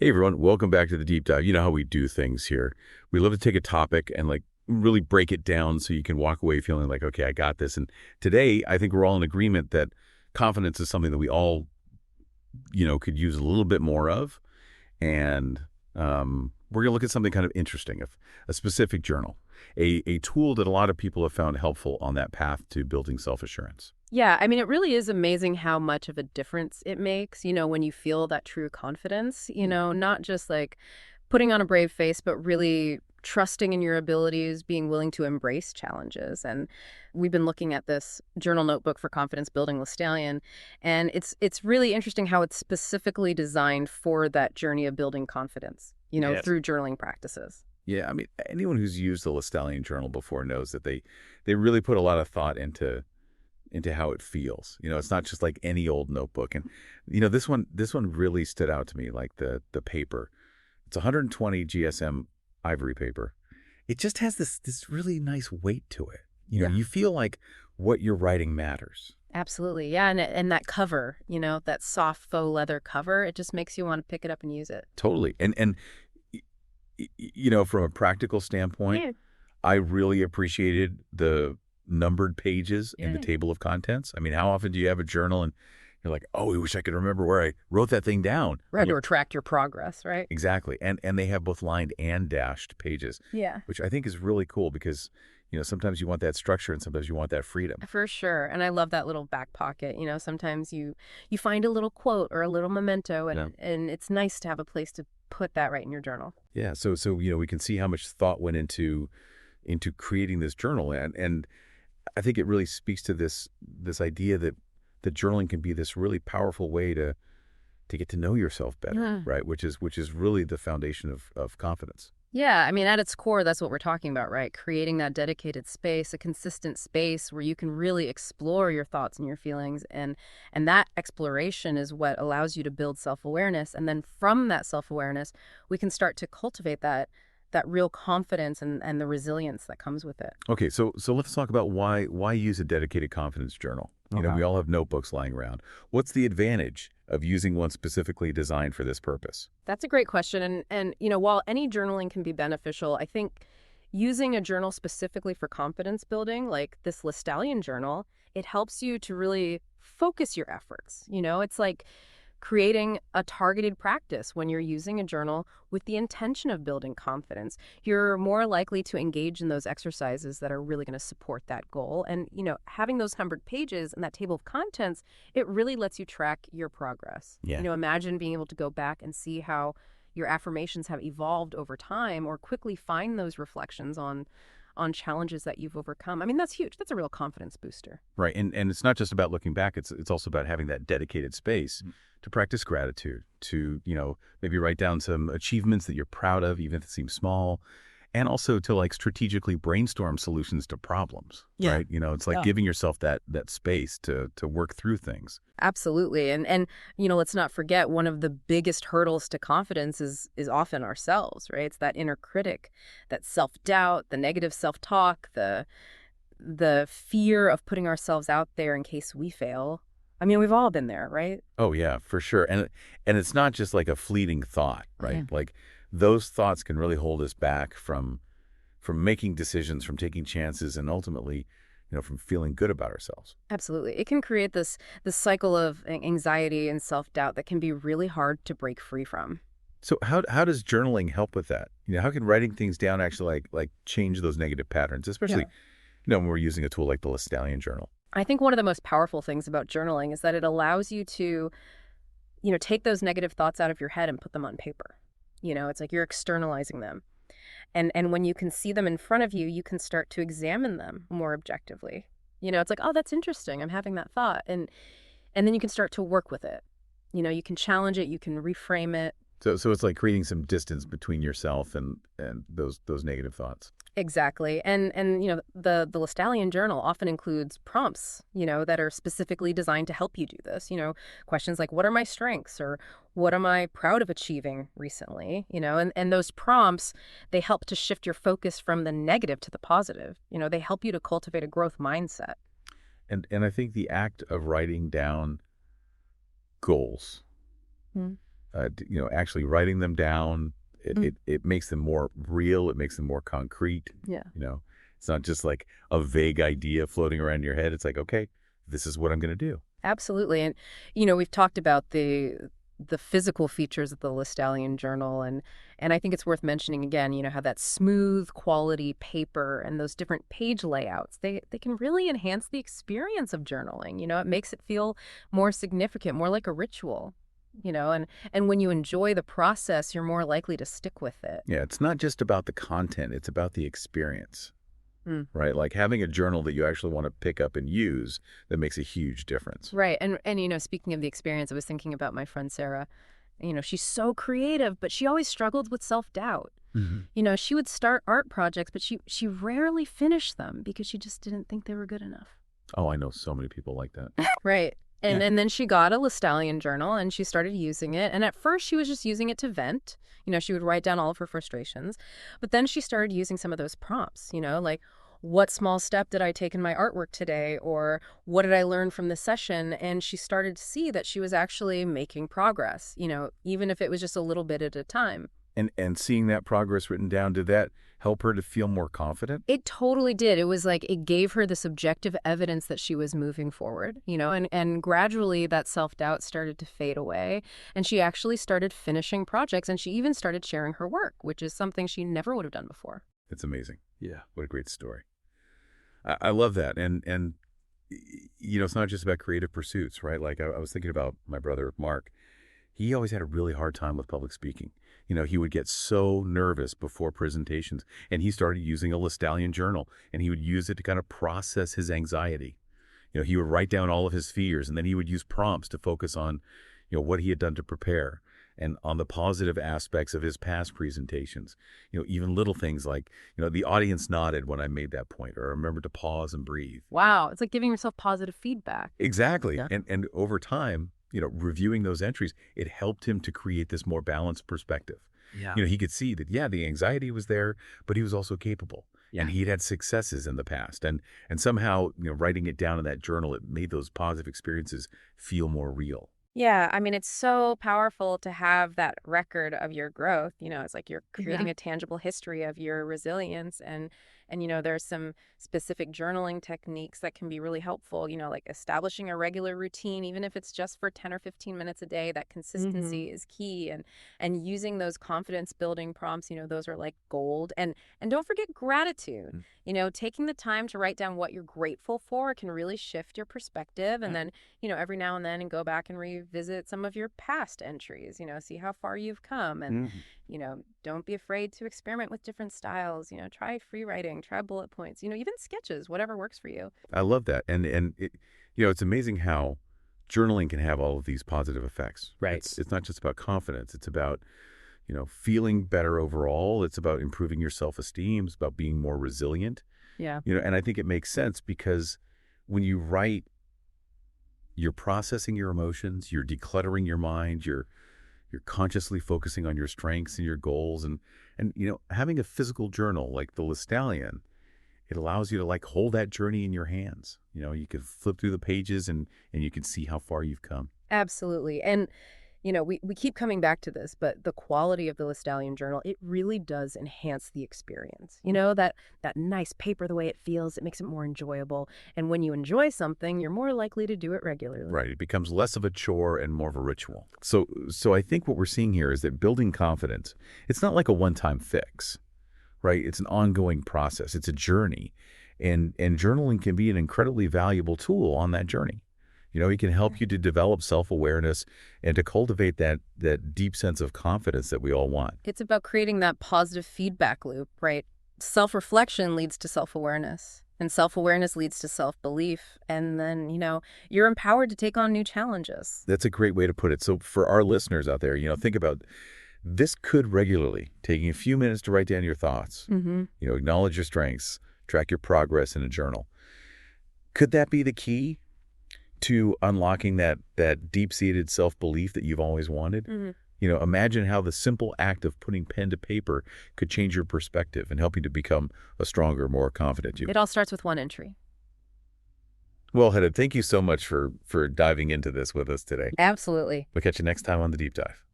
Hey everyone, welcome back to the deep dive. You know how we do things here. We love to take a topic and really break it down so you can walk away feeling like, okay, I got this. And today, I think we're all in agreement that confidence is something that we all, could use a little bit more of. And we're going to look at something kind of interesting, a specific journal, a tool that a lot of people have found helpful on that path to building self-assurance. Yeah, I mean, it really is amazing how much of a difference it makes, when you feel that true confidence, not just like putting on a brave face, but really trusting in your abilities, being willing to embrace challenges. And we've been looking at this journal notebook for confidence building, Lestallion, and it's really interesting how it's specifically designed for that journey of building confidence, Yes. through journaling practices. Yeah, I mean, anyone who's used the Lestallion Journal before knows that they really put a lot of thought into how it feels. It's not just like any old notebook. And this one really stood out to me, like the paper. It's 120 GSM ivory paper. It just has this really nice weight to it. Yeah. You feel like what you're writing matters. Absolutely. Yeah. And that cover, that soft faux leather cover, it just makes you want to pick it up and use it. Totally. And from a practical standpoint, Yeah. I really appreciated the numbered pages in the Yeah. table of contents. I mean, how often do you have a journal and you're like, oh, I wish I could remember where I wrote that thing down. Right. To track your progress, right? Exactly. And they have both lined and dashed pages, Yeah. which I think is really cool because, sometimes you want that structure and sometimes you want that freedom. For sure. And I love that little back pocket. Sometimes you find a little quote or a little memento Yeah. and it's nice to have a place to put that right in your journal. Yeah. So we can see how much thought went into creating this journal. And I think it really speaks to this idea that the journaling can be this really powerful way to get to know yourself better, Yeah. right? Which is really the foundation of confidence. Yeah, I mean, at its core, that's what we're talking about, right? Creating that dedicated space, a consistent space where you can really explore your thoughts and your feelings. And that exploration is what allows you to build self-awareness. And then from that self-awareness, we can start to cultivate that real confidence and the resilience that comes with it. Okay, so let's talk about why use a dedicated confidence journal. Okay. We all have notebooks lying around. What's the advantage of using one specifically designed for this purpose? That's a great question. And while any journaling can be beneficial, I think using a journal specifically for confidence building, like this Lestallion journal, it helps you to really focus your efforts. It's like creating a targeted practice when you're using a journal with the intention of building confidence. You're more likely to engage in those exercises that are really going to support that goal. And, having those numbered pages and that table of contents, it really lets you track your progress. Yeah. Imagine being able to go back and see how your affirmations have evolved over time or quickly find those reflections on challenges that you've overcome. I mean, that's huge. That's a real confidence booster. Right. And it's not just about looking back, it's also about having that dedicated space to practice gratitude, to, maybe write down some achievements that you're proud of, even if it seems small, and also to strategically brainstorm solutions to problems. Yeah. Right. It's like Yeah. giving yourself that space to work through things. Absolutely. And let's not forget one of the biggest hurdles to confidence is often ourselves, right? It's that inner critic, that self-doubt, the negative self-talk, the fear of putting ourselves out there in case we fail. I mean, we've all been there, right? Oh yeah, for sure. And it's not just like a fleeting thought, right? Yeah. Like those thoughts can really hold us back from making decisions, from taking chances, and ultimately, from feeling good about ourselves. Absolutely. It can create this cycle of anxiety and self-doubt that can be really hard to break free from. So how does journaling help with that? How can writing things down actually like change those negative patterns, especially, when we're using a tool like the Lestallion Journal? I think one of the most powerful things about journaling is that it allows you to, take those negative thoughts out of your head and put them on paper. It's like you're externalizing them. And when you can see them in front of you, you can start to examine them more objectively. It's like, oh, that's interesting. I'm having that thought. And then you can start to work with it. You can challenge it, you can reframe it. So it's like creating some distance between yourself and those negative thoughts. Exactly. And the Lestallion Journal often includes prompts, that are specifically designed to help you do this. Questions like, what are my strengths, or what am I proud of achieving recently? And those prompts, they help to shift your focus from the negative to the positive. They help you to cultivate a growth mindset. And I think the act of writing down goals, Hmm. Actually writing them down, Mm. it makes them more real. It makes them more concrete. Yeah. It's not just like a vague idea floating around in your head. It's like, okay, this is what I'm going to do. Absolutely. And, we've talked about the physical features of the Lestallion Journal, and I think it's worth mentioning again, how that smooth quality paper and those different page layouts, they can really enhance the experience of journaling. It makes it feel more significant, more like a ritual. And when you enjoy the process, you're more likely to stick with it. Yeah, it's not just about the content. It's about the experience, Mm. right? Like having a journal that you actually want to pick up and use that makes a huge difference. Right. And speaking of the experience, I was thinking about my friend Sarah. She's so creative, but she always struggled with self-doubt. Hmm. She would start art projects, but she rarely finished them because she just didn't think they were good enough. Oh, I know so many people like that. Right. And Yeah. and then she got a Lestallion journal and she started using it. And at first she was just using it to vent. She would write down all of her frustrations. But then she started using some of those prompts, like what small step did I take in my artwork today? Or what did I learn from this session? And she started to see that she was actually making progress, even if it was just a little bit at a time. And seeing that progress written down, did that help her to feel more confident? It totally did. It was like it gave her this objective evidence that she was moving forward, and gradually that self-doubt started to fade away. And she actually started finishing projects and she even started sharing her work, which is something she never would have done before. It's amazing. Yeah. What a great story. I love that. And it's not just about creative pursuits, right? Like I was thinking about my brother, Mark. He always had a really hard time with public speaking. He would get so nervous before presentations, and he started using a Lestallion journal, and he would use it to kind of process his anxiety. He would write down all of his fears, and then he would use prompts to focus on, what he had done to prepare and on the positive aspects of his past presentations. Even little things like, the audience nodded when I made that point, or remember to pause and breathe. Wow. It's like giving yourself positive feedback. Exactly. Yeah. And over time, reviewing those entries, it helped him to create this more balanced perspective. Yeah. He could see that, yeah, the anxiety was there, but he was also capable. Yeah. And he'd had successes in the past. And somehow, writing it down in that journal, it made those positive experiences feel more real. Yeah, I mean, it's so powerful to have that record of your growth. It's like you're creating a tangible history of your resilience. And there's some specific journaling techniques that can be really helpful, like establishing a regular routine, even if it's just for 10 or 15 minutes a day. That consistency is key. And using those confidence building prompts, those are like gold. And don't forget gratitude. Taking the time to write down what you're grateful for can really shift your perspective. And then, every now and then, and go back and revisit some of your past entries, see how far you've come. And, don't be afraid to experiment with different styles. Try free writing, try bullet points, even sketches, whatever works for you. I love that. And it, it's amazing how journaling can have all of these positive effects. Right. It's not just about confidence. It's about, feeling better overall. It's about improving your self-esteem. It's about being more resilient. Yeah. And I think it makes sense because when you write, you're processing your emotions, you're decluttering your mind, you're consciously focusing on your strengths and your goals. And having a physical journal like the Lestallion, it allows you to like hold that journey in your hands. You can flip through the pages and you can see how far you've come. Absolutely. And, we keep coming back to this, but the quality of the Lestallion Journal, it really does enhance the experience. That nice paper, the way it feels, it makes it more enjoyable. And when you enjoy something, you're more likely to do it regularly. Right. It becomes less of a chore and more of a ritual. So I think what we're seeing here is that building confidence, it's not like a one-time fix, right? It's an ongoing process. It's a journey. And journaling can be an incredibly valuable tool on that journey. It can help you to develop self-awareness and to cultivate that deep sense of confidence that we all want. It's about creating that positive feedback loop, right? Self-reflection leads to self-awareness, and self-awareness leads to self-belief. And then, you're empowered to take on new challenges. That's a great way to put it. So for our listeners out there, think about this could regularly, taking a few minutes to write down your thoughts, acknowledge your strengths, track your progress in a journal. Could that be the key to unlocking that deep-seated self-belief that you've always wanted? Imagine how the simple act of putting pen to paper could change your perspective and help you to become a stronger, more confident you. It all starts with one entry. Well, Hedda, thank you so much for diving into this with us today. Absolutely. We'll catch you next time on The Deep Dive.